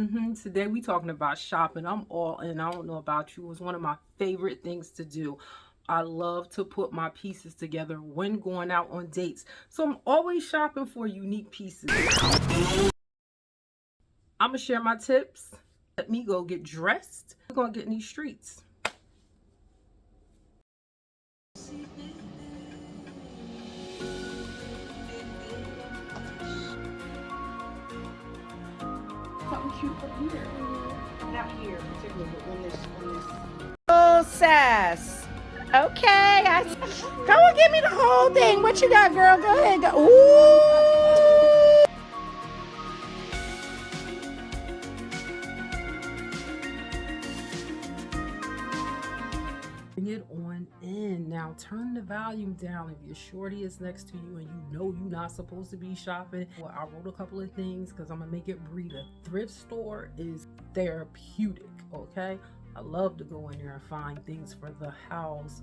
Today we talking about shopping. I'm all in. I don't know about you. It's one of my favorite things to do. I love to put my pieces together when going out on dates. So I'm always shopping for unique pieces. I'm going to share my tips. Let me go get dressed. We're going to get in these streets. Something cute from here. Not here particularly, but on this. Oh, sass. Okay. Come on, give me the whole thing. What you got, girl? Go ahead. Go. Ooh. Bring it on in. Now turn the volume down if your shorty is next to you and you know you're not supposed to be shopping. Well, I wrote a couple of things because I'm gonna make it breathe. A thrift store is therapeutic, okay? I love to go in there and find things for the house,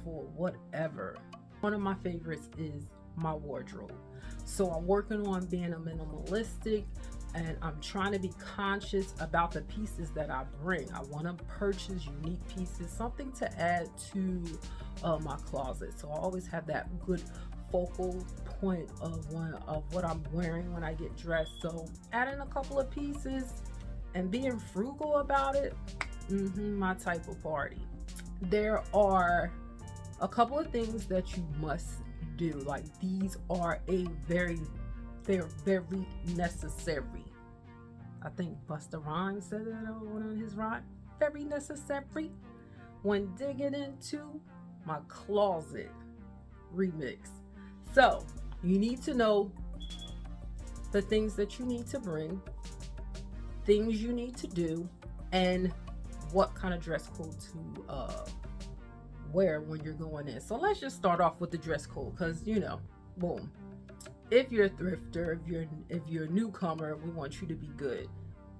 for whatever. One of my favorites is my wardrobe. So I'm working on being a minimalistic, and I'm trying to be conscious about the pieces that I bring. I want to purchase unique pieces, something to add to my closet. So I always have that good focal point of what I'm wearing when I get dressed. So adding a couple of pieces and being frugal about it, my type of party. There are a couple of things that you must do. Like, these are they're very necessary. I think Busta Rhymes said that on one of his rhymes. Very necessary when digging into my closet remix. So you need to know the things that you need to bring, things you need to do, and what kind of dress code to wear when you're going in. So let's just start off with the dress code, because boom. If you're a thrifter, if you're a newcomer, we want you to be good.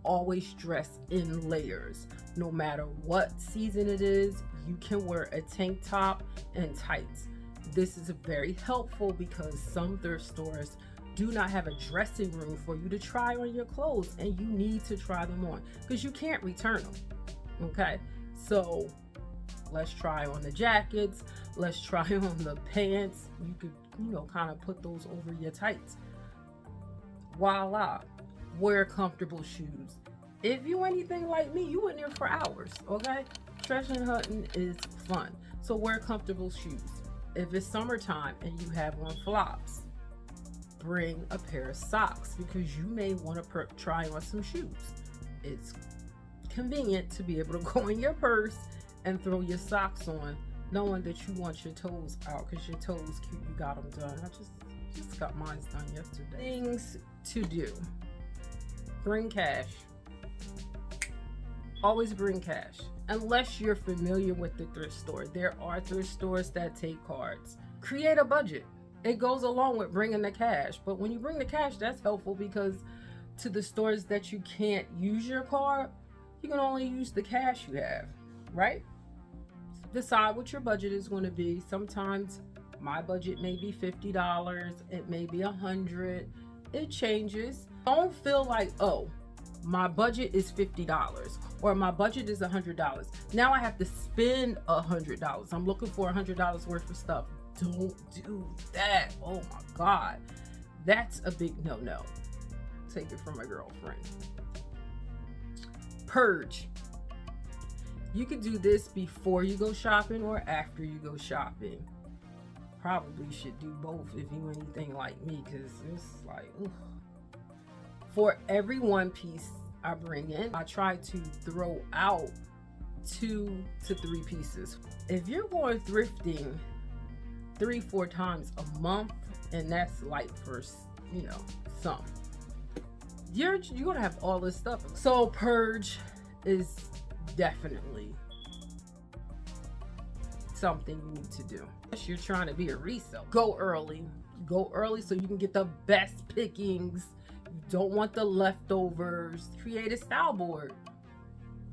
Always dress in layers. No matter what season it is, you can wear a tank top and tights. This is very helpful because some thrift stores do not have a dressing room for you to try on your clothes, and you need to try them on because you can't return them. Okay, so let's try on the jackets, let's try on the pants. You could kind of put those over your tights. Voila. Wear comfortable shoes. If you anything like me, you in there for hours. Okay, treasure hunting is fun, so wear comfortable shoes. If it's summertime and you have on flops, bring a pair of socks because you may want to try on some shoes. It's convenient to be able to go in your purse and throw your socks on, knowing that you want your toes out because your toes cute. You got them done. I just got mine done yesterday. Things to do: bring cash. Always bring cash, unless you're familiar with the thrift store. There are thrift stores that take cards. Create a budget. It goes along with bringing the cash, but when you bring the cash, that's helpful because to the stores that you can't use your card, you can only use the cash you have, right? Decide what your budget is going to be. Sometimes my budget may be $50, it may be $100. It changes. Don't feel like, oh, my budget is $50 or my budget is $100. Now I have to spend $100. I'm looking for $100 worth of stuff. Don't do that. Oh my God. That's a big no-no. Take it from a girlfriend. Purge. You could do this before you go shopping or after you go shopping. Probably should do both if you anything like me, because it's like, ugh. For every one piece I bring in, I try to throw out 2 to 3 pieces. If you're going thrifting 3-4 times a month, and that's light for some, you're gonna have all this stuff. So purge is definitely something you need to do. If you're trying to be a resale, go early so you can get the best pickings. You don't want the leftovers. Create a style board.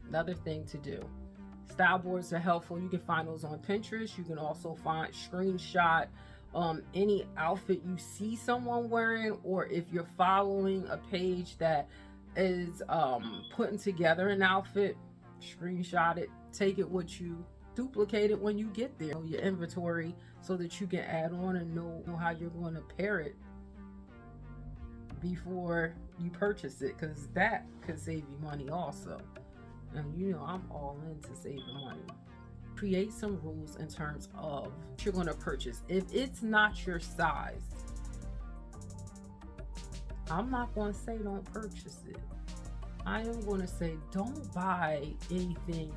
Another thing to do. Style boards are helpful. You can find those on Pinterest. You can also find screenshot any outfit you see someone wearing, or if you're following a page that is putting together an outfit, screenshot it, take it with you, duplicate it when you get there, your inventory, so that you can add on and know how you're going to pair it before you purchase it, because that could save you money also. And you know I'm all into saving money. Create some rules in terms of what you're going to purchase. If it's not your size, I'm not going to say don't purchase it. I am going to say don't buy anything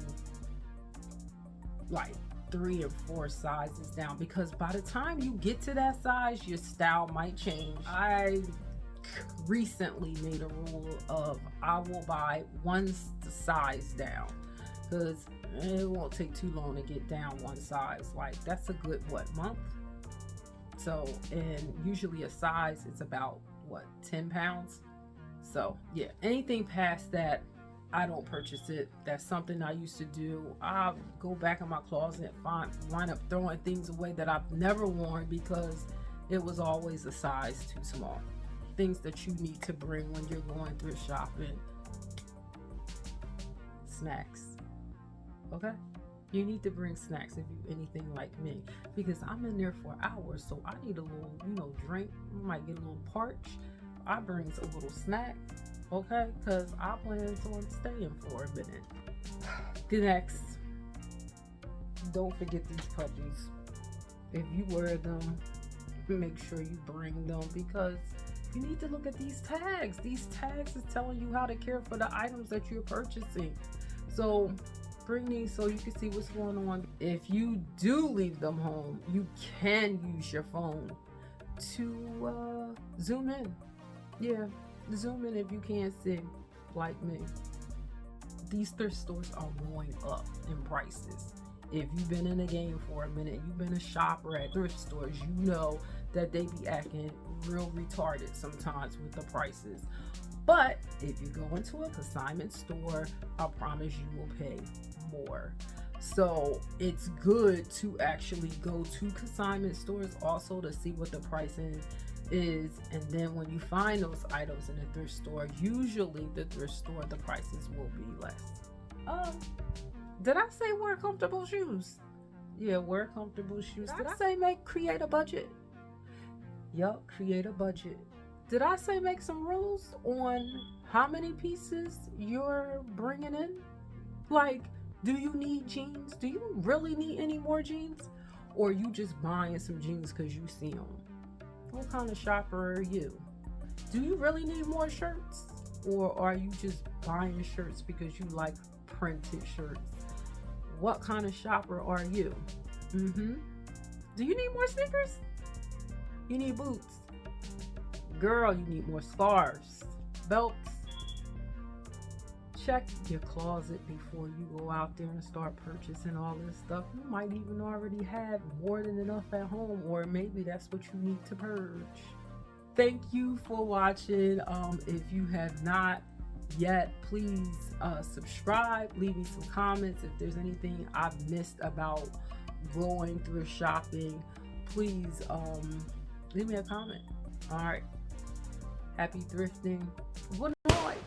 like 3 or 4 sizes down, because by the time you get to that size, your style might change. I recently made a rule of I will buy one size down, because it won't take too long to get down one size. Like that's a good month. So, and usually a size is about 10 pounds. So yeah, anything past that, I don't purchase it. That's something I used to do. I'll go back in my closet and wind up throwing things away that I've never worn because it was always a size too small. Things that you need to bring when you're going thrift shopping: snacks. Okay, you need to bring snacks if you anything like me, because I'm in there for hours, so I need a little, drink. I might get a little parched. I bring a little snack, okay, because I plan on staying for a minute. Next, don't forget these puppies. If you wear them, make sure you bring them, because you need to look at these tags. These tags is telling you how to care for the items that you're purchasing. So bring these so you can see what's going on. If you do leave them home, you can use your phone to zoom in. Yeah, zoom in if you can't see, like me. These thrift stores are going up in prices. If you've been in the game for a minute, you've been a shopper at thrift stores, you know that they be acting real retarded sometimes with the prices. But if you go into a consignment store, I promise you will pay more. So it's good to actually go to consignment stores also to see what the pricing is, and then when you find those items in the thrift store, usually the thrift store, the prices will be less. Did I say wear comfortable shoes? Yeah, wear comfortable shoes. Did I say create a budget? Yup, create a budget. Did I say make some rules on how many pieces you're bringing in? Like, do you need jeans? Do you really need any more jeans? Or are you just buying some jeans because you see them? What kind of shopper are you? Do you really need more shirts? Or are you just buying shirts because you like printed shirts? What kind of shopper are you? Do you need more sneakers? You need boots. Girl, you need more scarves, belts. Check your closet before you go out there and start purchasing all this stuff. You might even already have more than enough at home, or maybe that's what you need to purge. Thank you for watching. If you have not yet, please subscribe, leave me some comments. If there's anything I've missed about going thrift shopping, please leave me a comment. All right, happy thrifting. Good night.